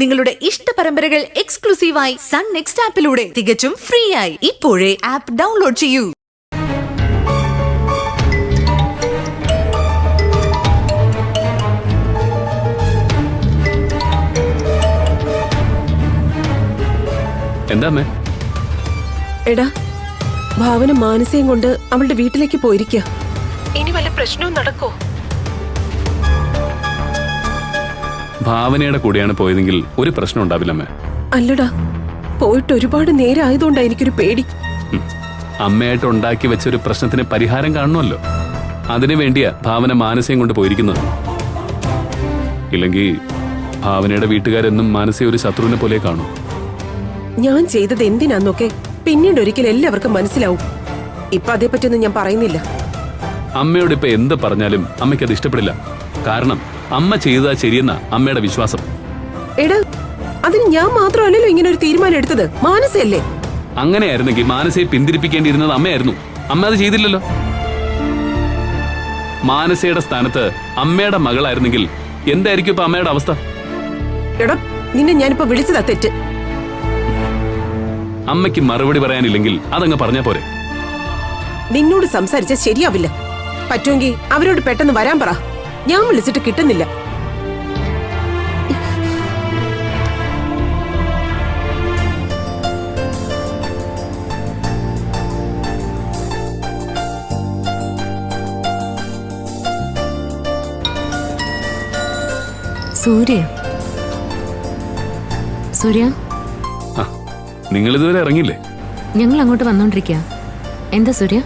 നിങ്ങളുടെ ഇഷ്ട പരമ്പരകൾ എക്സ്ക്ലൂസീവായി സൺ നെക്സ്റ്റ് ആപ്പിലൂടെ തികച്ചും ഫ്രീ ആയി ഇപ്പോഴേ ആപ്പ് ഡൗൺലോഡ് ചെയ്യൂ. എന്താ എടാ, ഭാവന മാനസയും കൊണ്ട് അവളുടെ വീട്ടിലേക്ക് പോയിരിക്കുക. ഇനി വല്ല പ്രശ്നവും നടക്കോ? ഭാവനയുടെ കൂടെയാണ് പോയതെങ്കിൽ ഒരു പ്രശ്നം ഉണ്ടാവില്ലമ്മേ. അല്ലടാ, പോയിട്ട് ഒരുപാട് നേരം ആയതുകൊണ്ടാ എനിക്കൊരു പേടി. അമ്മയായിട്ട് ഉണ്ടാക്കി വെച്ച ഒരു പ്രശ്നത്തിന് പരിഹാരം കാണണമല്ലോ. അതിനു വേണ്ടിയാ ഭാവന മാനസയും കൊണ്ട് പോയിരിക്കുന്നത്. ഇല്ലെങ്കിൽ ഭാവനയുടെ വീട്ടുകാരെന്നും മാനസയെ ഒരു ശത്രുവിനെ പോലെ കാണും. ഞാൻ ചെയ്തത് എന്തിനാന്നൊക്കെ പിന്നീട് ഒരിക്കലും എല്ലാവർക്കും മനസ്സിലാവും. ഇപ്പൊ അതേപ്പറ്റിയൊന്നും ഞാൻ പറയുന്നില്ല. അമ്മയോട് ഇപ്പൊ എന്ത് പറഞ്ഞാലും അമ്മയ്ക്ക് അത് ഇഷ്ടപ്പെടില്ല. കാരണം അമ്മ ചെയ്തതാ ശരിയെന്ന അമ്മയുടെ വിശ്വാസം. എടാ, അതിന് ഞാൻ മാത്രമല്ലല്ലോ ഇങ്ങനെ ഒരു തീരുമാനം എടുത്തത്, മാനസയല്ലേ? അങ്ങനെയായിരുന്നെങ്കിൽ മാനസയെ പിന്തിരിപ്പിക്കേണ്ടിയിരുന്നത് അമ്മയായിരുന്നു. അമ്മ അത് ചെയ്തില്ലല്ലോ. മാനസയുടെ സ്ഥാനത്ത് അമ്മയുടെ മകളായിരുന്നെങ്കിൽ എന്തായിരിക്കും ഇപ്പൊ അമ്മയുടെ അവസ്ഥ? എടാ, നിന്നെ ഞാനിപ്പോ വിളിച്ചതാ തെറ്റ്. അമ്മയ്ക്ക് മറുപടി പറയാനില്ലെങ്കിൽ അതങ്ങ് പറഞ്ഞാ പോരെ. നിന്നോട് സംസാരിച്ച ശരിയാവില്ല. പറ്റുമെങ്കിൽ അവരോട് പെട്ടെന്ന് വരാൻ പറ. ഞാൻ വിളിച്ചിട്ട് കിട്ടുന്നില്ല. സൂര്യ, നിങ്ങൾ ഇതുവരെ ഇറങ്ങിയില്ലേ? ഞങ്ങൾ അങ്ങോട്ട് വന്നോണ്ടിരിക്കുക. എന്താ സൂര്യ?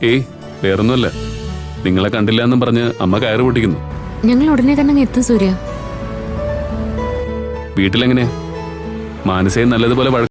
ഏയ്, വേറൊന്നുമല്ല. നിങ്ങളെ കണ്ടില്ല എന്നും പറഞ്ഞ് അമ്മ കയറ് പൊട്ടിക്കുന്നു. ഞങ്ങൾ ഉടനെ തന്നെ എത്തും സൂര്യ. വീട്ടിലെങ്ങനെയാ? മാനസയെ നല്ലതുപോലെ വഴക്ക്